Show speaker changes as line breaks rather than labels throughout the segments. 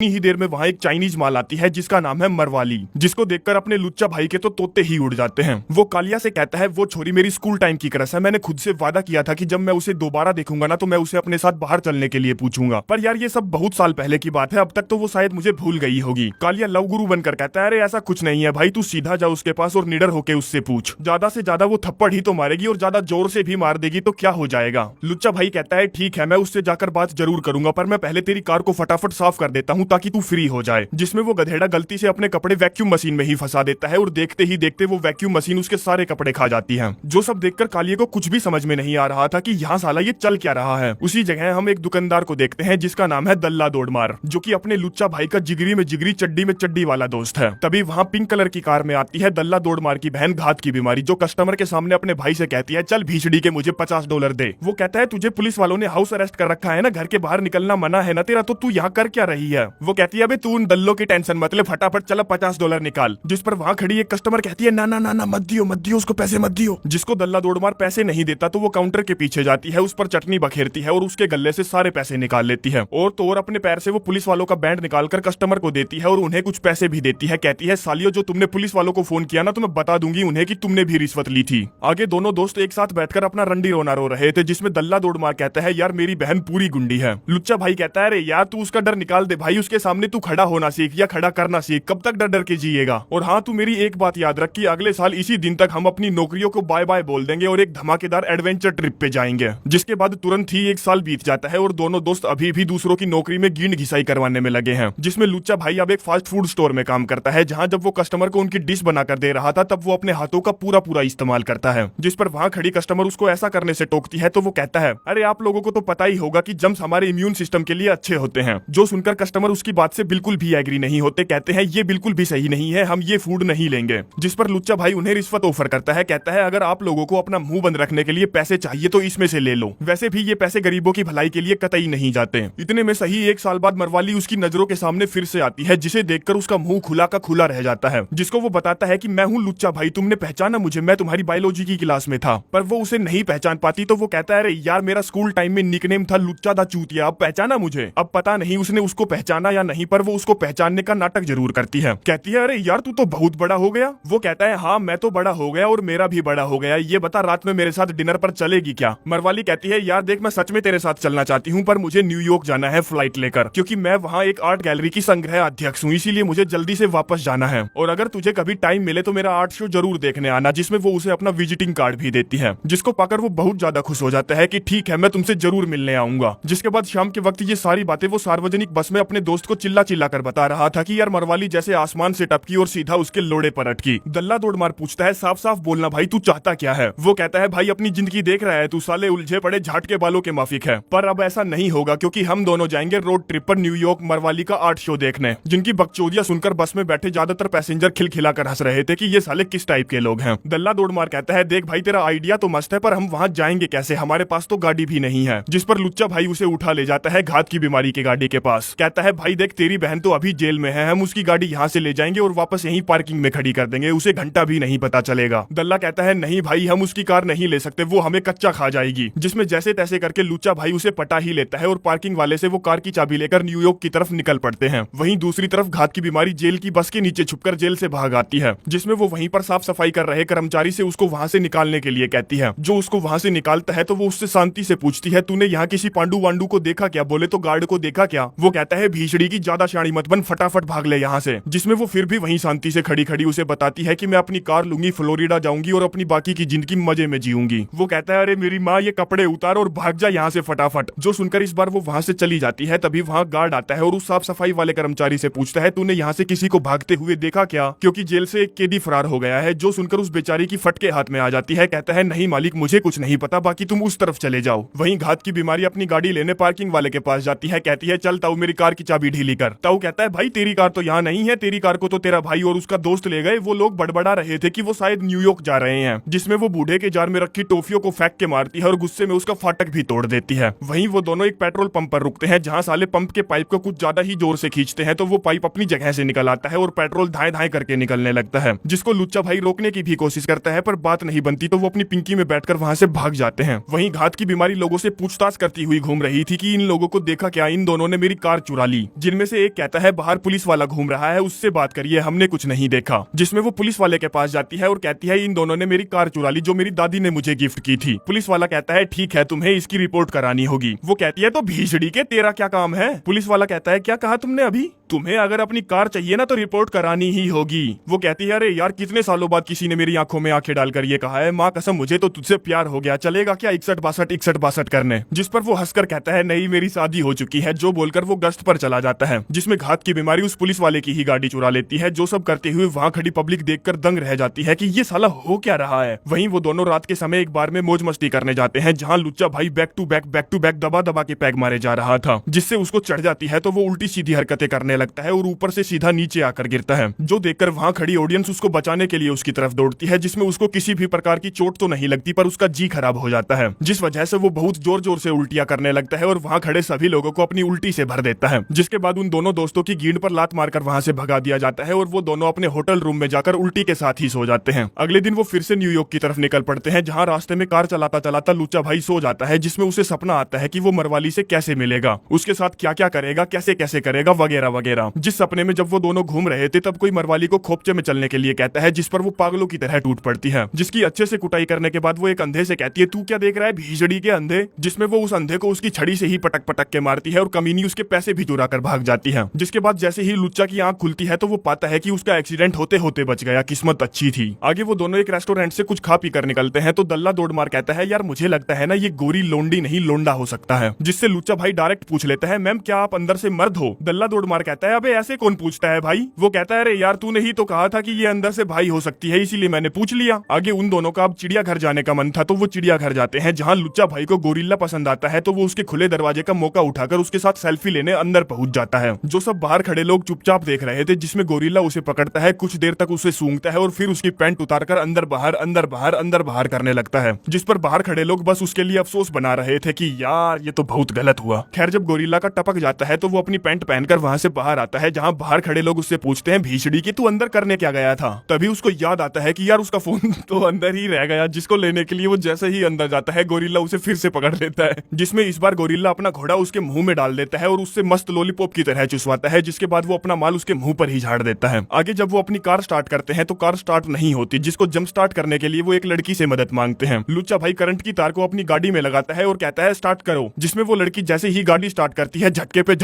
ही देर में वहाँ एक चाइनीज माल आती है जिसका नाम है मरवाली, जिसको देखकर अपने लुच्चा भाई के तो तोते ही उड़ जाते हैं। वो कालिया से कहता है वो छोरी मेरी स्कूल टाइम की क्रश है, मैंने खुद से वादा किया था कि जब मैं उसे दोबारा देखूंगा ना तो मैं उसे अपने साथ बाहर चलने के लिए पूछूंगा, पर यार ये सब बहुत साल पहले की बात है, अब तक तो वो शायद मुझे भूल गई होगी। कालिया लव गुरु बनकर कहता है अरे ऐसा कुछ नहीं है भाई, तू सीधा जा उसके पास और निडर होके उससे पूछ, ज्यादा से ज्यादा वो थप्पड़ ही तो मारेगी और ज्यादा जोर से भी मार देगी तो क्या हो जाएगा। लुच्चा भाई कहता है ठीक है मैं उससे जाकर बात जरूर करूंगा, पर मैं पहले तेरी कार को फटाफट साफ कर देता हूँ ताकि तू फ्री हो जाए। जिसमें वो गधेड़ा गलती से अपने कपड़े वैक्यूम मशीन में ही फंसा देता है और देखते ही देखते वो वैक्यूम मशीन उसके सारे कपड़े खा जाती है। जो सब देखकर कालिये को कुछ भी समझ में नहीं आ रहा था कि यहाँ साला ये चल क्या रहा है। उसी जगह हम एक दुकानदार को देखते हैं जिसका नाम है दल्ला दौड़मार, जो कि अपने लुच्चा भाई का जिगरी में जिगरी चड्डी में चड्डी वाला दोस्त है। तभी वहाँ पिंक कलर की कार में आती है दल्ला दौड़मार की बहन घात की बीमारी, जो कस्टमर के सामने अपने भाई से कहती है चल भीछड़ी के मुझे $50 दे। वो कहता है तुझे पुलिस वालों ने हाउस अरेस्ट कर रखा है ना, घर के बाहर निकलना मना है ना तेरा, तो तू यहाँ कर क्या रही है। वो कहती है अबे तू उन दल्लों की टेंशन मत ले, फटाफट चला $50 निकाल। जिस पर वहाँ खड़ी एक कस्टमर कहती है ना ना ना ना मत दियो उसको पैसे मत दियो। जिसको दल्ला दौड़मार पैसे नहीं देता तो वो काउंटर के पीछे जाती है, उस पर चटनी बखेरती है और उसके गले से सारे पैसे निकाल लेती है। और तो और अपने पैर से वो पुलिस वालों का बैंड निकालकर कस्टमर को देती है और उन्हें कुछ पैसे भी देती है। कहती है सालियो जो तुमने पुलिस वालों को फोन किया ना तो मैं बता दूंगी उन्हें कि तुमने भी रिश्वत ली थी। आगे दोनों दोस्त एक साथ बैठकर अपना रंडी रोना रो रहे थे, जिसमें दल्ला दौड़मार कहता है यार मेरी बहन पूरी गुंडी है। लुच्चा भाई कहता है अरे यार तू उसका डर निकाल दे भाई, उसके सामने तू खड़ा होना सीख या खड़ा करना सीख, कब तक डर डर के जिएगा। और हाँ तू मेरी एक बात याद रख कि अगले साल इसी दिन तक हम अपनी नौकरियों को बाय बाय बोल देंगे और एक धमाकेदार एडवेंचर ट्रिप पे जाएंगे। जिसके बाद तुरंत ही एक साल बीत जाता है और दोनों दोस्त अभी भी दूसरों की नौकरी में गींद घिसाई करवाने में लगे हैं। जिसमें लुच्चा भाई अब एक फास्ट फूड स्टोर में काम करता है, जहाँ जब वो कस्टमर को उनकी डिश बनाकर दे रहा था तब वो अपने हाथों का पूरा पूरा इस्तेमाल करता है। जिस पर वहाँ खड़ी कस्टमर उसको ऐसा करने से टोकती है तो वो कहता है अरे आप लोगों को तो पता ही होगा कि जम्स हमारे इम्यून सिस्टम के लिए अच्छे होते हैं। जो सुनकर कस्टमर उसकी बात से बिल्कुल भी एग्री नहीं होते, कहते हैं ये बिल्कुल भी सही नहीं है, हम ये फूड नहीं लेंगे। जिस पर लुच्चा भाई उन्हें रिश्वत ऑफर करता है, कहता है अगर आप लोगों को अपना मुंह बंद रखने के लिए पैसे चाहिए तो इसमें से ले लो, वैसे भी ये पैसे गरीबों की भलाई के लिए कतई नहीं जाते। इतने में सही एक साल बाद मरवाली उसकी नजरों के सामने फिर से आती है, जिसे देखकर उसका मुंह खुला का खुला रह जाता है। जिसको वो बताता है कि मैं हूँ लुच्चा भाई, तुमने पहचाना मुझे, मैं तुम्हारी बायोलॉजी की क्लास में था। पर वो उसे नहीं पहचान पाती तो वो कहता है अरे यार मेरा स्कूल टाइम में निकनेम था लुच्चा दा चूतिया, अब पहचाना मुझे। अब पता नहीं उसने उसको पहचाना या नहीं, पर वो उसको पहचानने का नाटक जरूर करती है। कहती है अरे यार तू तो बहुत बड़ा हो गया। वो कहता है हाँ मैं तो बड़ा हो गया और मेरा भी बड़ा हो गया, ये बता रात में मेरे साथ डिनर पर चलेगी क्या। मरवाली कहती है यार देख मैं सच में तेरे साथ चलना चाहती हूँ, पर मुझे न्यूयॉर्क जाना है फ्लाइट लेकर, क्योंकि मैं वहाँ एक आर्ट गैलरी की संग्रह अध्यक्ष हूँ, इसीलिए मुझे जल्दी से वापस जाना है। और अगर तुझे कभी टाइम मिले तो मेरा आर्ट शो जरूर देखने आना, जिसमें वो उसे अपना विजिटिंग कार्ड भी देती है। जिसको पाकर वो बहुत ज्यादा खुश हो जाता है कि ठीक है मैं तुमसे जरूर मिलने आऊंगा। जिसके बाद शाम के वक्त ये सारी बातें वो सार्वजनिक बस में अपने दोस्त को चिल्ला चिल्ला कर बता रहा था कि यार मरवाली जैसे आसमान से टपकी और सीधा उसके लोड़े पर अटकी। दल्ला दौड़मार पूछता है साफ साफ बोलना भाई तू चाहता क्या है। वो कहता है भाई अपनी जिंदगी देख रहा है तू, साले उलझे पड़े झाट के बालों के माफिक है। पर अब ऐसा नहीं होगा क्योंकि हम दोनों जाएंगे रोड ट्रिप पर न्यूयॉर्क मरवाली का आर्ट शो देखने। जिनकी बकचोदियां सुनकर बस में बैठे ज्यादातर पैसेंजर खिलखिलाकर हंस रहे थे कि ये साले किस टाइप के लोग हैं। दल्ला दौड़मार कहता है देख भाई तेरा आइडिया तो मस्त है, पर हम वहाँ जाएंगे कैसे, हमारे पास तो गाड़ी भी नहीं है। जिस पर लुच्चा भाई उसे उठा ले जाता है घात की बीमारी के गाड़ी के पास। कहता है भाई देख तेरी बहन तो अभी जेल में है, हम उसकी गाड़ी यहाँ से ले जाएंगे और वापस यहीं पार्किंग में खड़ी कर देंगे, उसे घंटा भी नहीं पता चलेगा। दल्ला कहता है नहीं भाई हम उसकी कार नहीं ले सकते, वो हमें कच्चा खा जाएगी। जिसमें जैसे तैसे करके लुच्चा भाई उसे पटा ही लेता है और पार्किंग वाले से वो कार की चाबी लेकर न्यूयॉर्क की तरफ निकल पड़ते हैं। वहीं दूसरी तरफ घात की बीमारी जेल की बस के नीचे छुपकर जेल से भाग आती है, जिसमें वो वहीं पर साफ सफाई कर रहे कर्मचारी से उसको वहाँ से निकालने के लिए कहती है। जो उसको वहाँ से निकालता है तो वो उससे शांति से पूछती है तूने यहाँ किसी पांडू वांडू को देखा क्या। बोले तो गार्ड को देखा क्या। वो कहता है भीषड़ी की ज्यादा शानी मत बन, फटाफट भाग ले यहाँ से। जिसमें वो फिर भी वहीं शांति से खड़ी खड़ी उसे बताती है कि मैं अपनी कार लूंगी, फ्लोरिडा जाऊंगी और अपनी बाकी की जिंदगी मजे में जीऊंगी। वो कहता है अरे मेरी माँ ये कपड़े उतार और भाग जा यहाँ से फटाफट। जो सुनकर इस बार वो वहाँ से चली जाती है तभी वहाँ गार्ड आता है और उस साफ सफाई वाले कर्मचारी से पूछता है तूने यहाँ से किसी को भागते हुए देखा क्या, क्योंकि जेल से एक कैदी फरार हो गया है। जो सुनकर उस बेचारी की फटके हाथ में आ जाती है। कहता है नहीं मालिक मुझे कुछ नहीं पता, बाकी तुम उस तरफ चले जाओ। वहीं घात की बीमारी अपनी गाड़ी लेने पार्किंग वाले के पास जाती है। कहती है चल ताऊ मेरी कार की चाबी ढीली कर। ताऊ कहता है भाई तेरी कार तो यहाँ नहीं है, तेरी कार को तो तेरा भाई और उसका दोस्त ले गए। वो लोग बड़बड़ा रहे थे कि वो शायद न्यूयॉर्क जा रहे हैं। जिसमें वो बूढ़े के जार में रखी टॉफियों को फेंक के मारती है और गुस्से में उसका फाटक भी तोड़ देती है। वहीं वो दोनों एक पेट्रोल पंप पर रुकते हैं, जहाँ साले पंप के पाइप को कुछ ज्यादा ही जोर से खींचते हैं तो वो पाइप अपनी जगह से निकल आता है और पेट्रोल धाए धाए करके निकलने लगता है। जिसको लुच्चा भाई रोकने की भी कोशिश करता है पर बात नहीं बनती तो वो अपनी पिंकी में बैठकर वहाँ से भाग जाते हैं। वहीं घात की बीमारी लोगों से पूछताछ करती हुई घूम रही थी कि इन लोगों को देखा क्या, इन दोनों ने मेरी कार चुरा ली। जिनमें से एक कहता है बाहर पुलिस वाला घूम रहा है, उससे बात करिए, हमने कुछ नहीं देखा। जिसमें वो पुलिस वाले के पास जाती है और कहती है इन दोनों ने मेरी कार चुरा ली जो मेरी दादी ने मुझे गिफ्ट की थी। पुलिस वाला कहता है ठीक है, तुम्हें इसकी रिपोर्ट करानी होगी। वो कहती है तो भीषड़ी के तेरा क्या काम है। पुलिस वाला कहता है क्या कहा तुमने अभी? तुम्हें अगर अपनी कार चाहिए ना तो रिपोर्ट करानी ही होगी। वो कहती है अरे यार कितने सालों बाद किसी ने मेरी आंखों में आंखें डालकर ये कहा है, माँ कसम मुझे तो तुझसे प्यार हो गया, चलेगा क्या 61-62 करने। जिस पर वो हंसकर कहता है नहीं मेरी शादी हो चुकी है। जो बोलकर वो गश्त पर चला जाता है, जिसमें घात की बीमारी उस पुलिस वाले की ही गाड़ी चुरा लेती है। जो सब करते हुए वहाँ खड़ी पब्लिक देखकर दंग रह जाती है कि ये साला हो क्या रहा है। वहीं वो दोनों रात के समय एक बार में मौज मस्ती करने जाते हैं, जहाँ लुच्चा भाई बैक टू बैक दबा दबा के पैग मारे जा रहा था, जिससे उसको चढ़ जाती है तो वो उल्टी सीधी हरकतें करने लगता है और ऊपर से सीधा नीचे आकर गिरता है। जो देखकर वहाँ खड़ी ऑडियंस उसको बचाने के लिए उसकी तरफ दौड़ती है, जिसमें उसको किसी भी प्रकार की चोट तो नहीं लगती पर उसका जी खराब हो जाता है, जिस वजह से वो बहुत जोर जोर से उल्टियां करने लगता है और वहाँ खड़े सभी लोगों को अपनी उल्टी से भर देता है। जिसके बाद उन दोनों दोस्तों की गींद पर लात मारकर वहाँ से भगा दिया जाता है और वो दोनों अपने होटल रूम में जाकर उल्टी के साथ ही सो जाते हैं। अगले दिन वो फिर से न्यूयॉर्क की तरफ निकल पड़ते हैं, जहाँ रास्ते में कार चलाता चलाता लुच्चा भाई सो जाता है, जिसमें उसे सपना आता है कि वो मरवाली से कैसे मिलेगा, उसके साथ क्या क्या करेगा, कैसे कैसे करेगा वगैरह वगैरह। जिस सपने में जब वो दोनों घूम रहे थे तब कोई मरवाली को खोपचे में चलने के लिए कहता है, जिस पर वो पागलों की तरह टूट पड़ती है, जिसकी अच्छे से कुटाई करने के बाद वो एक अंधे से कहती है तू क्या देख रहा है भीषड़ी के अंधे। जिसमें वो उस अंधे को उसकी छड़ी से ही पटक पटक के मारती है और कमीनी उसके पैसे भी चुरा कर भाग जाती है। जिसके बाद जैसे ही लुच्चा की आंख खुलती है तो वो पाता है कि उसका एक्सीडेंट होते होते बच गया, किस्मत अच्छी थी। आगे वो दोनों एक रेस्टोरेंट से कुछ खा पी कर निकलते हैं तो दल्ला दौड़ मार कहता है यार मुझे लगता है ना ये गोरी लोंडी नहीं लोंडा हो सकता है। जिससे लुच्चा भाई डायरेक्ट पूछ लेता है मैम क्या आप अंदर से मर्द हो? दल्ला दौड़ मार कहता है अबे ऐसे कौन पूछता है भाई। वो कहता है अरे यार तूने ही तो कहा था कि ये अंदर से भाई हो सकती है, इसीलिए मैंने पूछ लिया। आगे उन दोनों का अब चिड़ियाघर जाने का मन था तो वो चिड़ियाघर जाते हैं, जहाँ लुच्चा भाई को गोरिल्ला पसंद आता है तो वो उसके खुले दरवाजे का मौका उठाकर उसके साथ सेल्फी लेने अंदर पहुंच जाता है। जो सब बाहर खड़े लोग चुपचाप देख रहे थे, जिसमें गोरिल्ला उसे पकड़ता है, कुछ देर तक उसे सूंघता है और फिर उसकी पैंट उतारकर अंदर बाहर करने लगता है। जिस पर बाहर खड़े लोग बस उसके लिए अफसोस बना रहे थे कि यार ये तो बहुत गलत हुआ। खैर जब गोरिल्ला का टपक जाता है तो वो अपनी पैंट पहनकर वहाँ से बाहर आता है, जहाँ बाहर खड़े लोग उससे पूछते हैं भीषड़ी की तू अंदर करने क्या गया था? तभी उसको याद आता है कि यार उसका फोन तो अंदर ही रह गया, जिसको लेने के लिए वो जैसे ही अंदर जाता है गोरिल्ला उसे फिर से पकड़ लेता है, जिसमें इस बार गोरिल्ला अपना घोड़ा उसके मुंह में डाल देता है और उससे मस्त लॉलीपॉप की तरह चुसवाता है, जिसके बाद वो अपना माल उसके मुंह पर ही झाड़ देता है। आगे जब वो अपनी कार स्टार्ट करते हैं तो कार स्टार्ट नहीं होती, जिसको जंप स्टार्ट करने के लिए वो एक लड़की से मदद मांगते हैं। लुच्चा भाई करंट की तार को अपनी गाड़ी में लगाता है और कहता है स्टार्ट करो, जिसमें वो लड़की जैसे ही गाड़ी स्टार्ट करती है झटके पे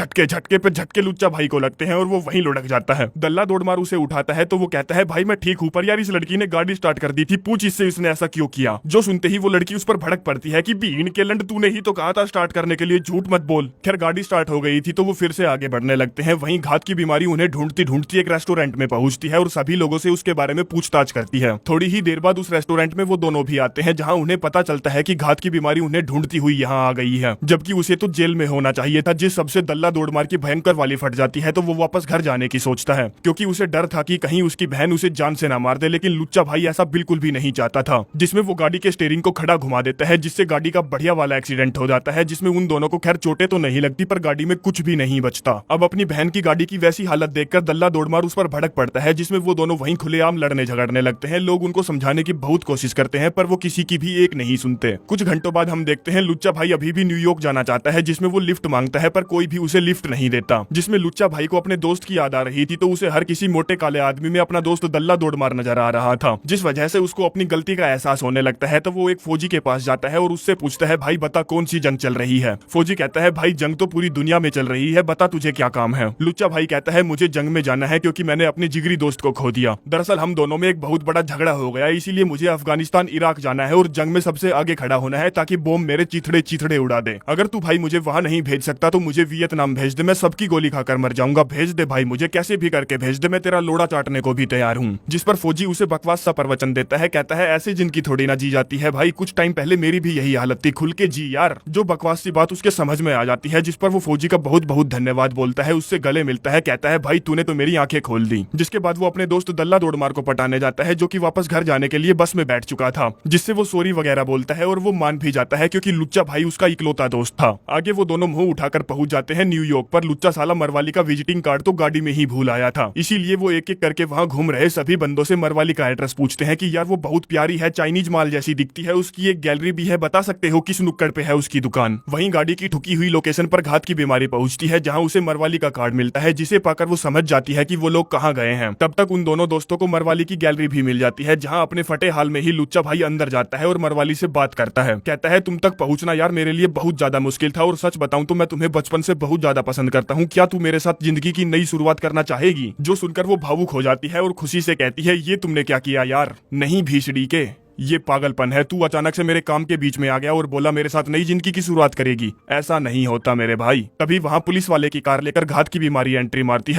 झटके लुच्चा भाई को लगते हैं और वो वहीं लुढ़क जाता है। दल्ला दौड़ मार उसे उठाता है तो वो कहता है भाई मैं ठीक हूँ पर यार इस लड़की ने गाड़ी स्टार्ट कर दी थी, पूछ इससे इसने ऐसा क्यों किया। जो सुनते ही वो लड़की उस पर भड़क पड़ती है कि बीन के लंड तूने ही तो कहा था स्टार्ट करने के लिए, झूठ मत बोल। खैर गाड़ी स्टार्ट हो गई थी तो वो फिर से आगे बढ़ने लगते हैं। वहीं घात की बीमारी उन्हें ढूंढती ढूंढती एक रेस्टोरेंट में पहुंचती है और सभी लोगों से उसके बारे में पूछताछ करती है। थोड़ी ही देर बाद उस रेस्टोरेंट में वो दोनों भी आते हैं, जहाँ उन्हें पता चलता है कि घात की बीमारी उन्हें ढूंढती हुई यहाँ आ गई है, जबकि उसे तो जेल में होना चाहिए था। जिस सबसे दल्ला दौड़ मार की भयंकर वाली फट जाती है तो वो वापस घर जाने की सोचता है, क्योंकि उसे डर था कि कहीं उसकी बहन उसे जान से ना मार दे। लेकिन लुच्चा भाई ऐसा बिल्कुल भी नहीं चाहता था, जिसमें वो गाड़ी के स्टीयरिंग को खड़ा घुमा देता है, जिससे गाड़ी का बढ़िया वाला एक्सीडेंट हो जाता है, जिसमें उन दोनों को खैर चोटें तो नहीं लगती पर गाड़ी में कुछ भी नहीं बचता। अब अपनी बहन की गाड़ी की वैसी हालत देखकर दल्ला दौड़मार उस पर भड़क पड़ता है, जिसमें वो दोनों वहीं खुलेआम लड़ने झगड़ने लगते हैं। लोग उनको समझाने की बहुत कोशिश करते हैं पर वो किसी की भी एक नहीं सुनते। कुछ घंटों बाद हम देखते हैं लुच्चा भाई अभी भी न्यूयॉर्क जाना चाहता है, जिसमें वो लिफ्ट मांगता है पर कोई भी उसे लिफ्ट नहीं देता। जिसमें लुच्चा भाई को अपने दोस्त की याद आ रही थी तो उसे हर किसी मोटे काले आदमी में अपना दोस्त दल्ला दौड़मार नजर आ रहा था, जिस वजह से उसको अपनी गलती का एहसास होने लगता है। तो वो एक फौजी के पास जाता है और उससे पूछता है भाई बता कौन सी जंग चल रही है। फौजी कहता है भाई जंग तो पूरी दुनिया में चल रही है, बता तुझे क्या काम है। लुच्चा भाई कहता है मुझे जंग में जाना है क्योंकि मैंने अपने जिगरी दोस्त को खो दिया। दरअसल हम दोनों में एक बहुत बड़ा झगड़ा हो गया, इसीलिए मुझे अफगानिस्तान इराक जाना है और जंग में सबसे आगे खड़ा होना है ताकि बॉम्ब मेरे चिथड़े उड़ा दे। अगर तू भाई मुझे वहाँ नहीं भेज सकता तो मुझे वियतनाम भेज दे, मैं सबकी गोली खाकर मर जाऊंगा। भेज दे भाई, मुझे कैसे भी करके भेज दे, मैं तेरा लोड़ा चाटने को भी तैयार हूँ। जिस पर फौजी उसे बकवास सा प्रवचन देता है, कहता है ऐसे जिनकी थोड़ी ना जी जाती है भाई, कुछ टाइम पहले मेरी भी यही हालत थी, खुल के जी यार। जो बकवास सी बात उसके समझ में आ जाती है, जिस पर वो फौजी का बहुत बहुत धन्यवाद बोलता है, उससे गले मिलता है, कहता है भाई तूने तो मेरी आंखें खोल दी। जिसके बाद वो अपने दोस्त दल्ला दौड़मार को पटाने जाता है, जो कि वापस घर जाने के लिए बस में बैठ चुका था, जिससे वो सॉरी वगैरह बोलता है और वो मान भी जाता है क्योंकि लुच्चा भाई उसका इकलौता दोस्त था। आगे वो दोनों मुंह उठाकर पहुंच जाते हैं न्यूयॉर्क पर। लुच्चा साला मरवाली का विजिटिंग कार्ड तो गाड़ी में ही भूल आया था। इसीलिए वो एक एक करके वहाँ घूम रहे सभी बंदों से मरवाली का एड्रेस पूछते हैं कि यार वो बहुत प्यारी है, चाइनीज माल जैसी दिखती है, उसकी एक गैलरी भी है, बता सकते हो किस नुक्कड़ पे है उसकी दुकान। वहीं गाड़ी की ठुकी हुई लोकेशन पर घात की बीमारी पहुंचती है, जहां उसे मरवाली का कार्ड मिलता है, जिसे पाकर वो समझ जाती है कि वो लोग कहाँ गए हैं। तब तक उन दोनों दोस्तों को मरवाली की गैलरी भी मिल जाती है, जहां अपने फटे हाल में ही लुच्चा भाई अंदर जाता है और मरवाली से बात करता है। कहता है तुम तक पहुंचना यार मेरे लिए बहुत ज्यादा मुश्किल था, और सच बताऊं तो मैं तुम्हें बचपन से बहुत ज्यादा पसंद करता हूँ, क्या तू मेरे साथ जिंदगी की नई शुरुआत करना चाहेगी? जो सुनकर वो भावुक हो जाती है और खुशी से कहती है ये तुमने क्या किया यार? नहीं भीषड़ी के, ये पागलपन है, तू अचानक से मेरे काम के बीच में आ गया और बोला मेरे साथ नई जिंदगी की शुरुआत करेगी। ऐसा नहीं होता मेरे भाई। तभी वहाँ पुलिस वाले की कार लेकर घात की बीमारी एंट्री मारती है।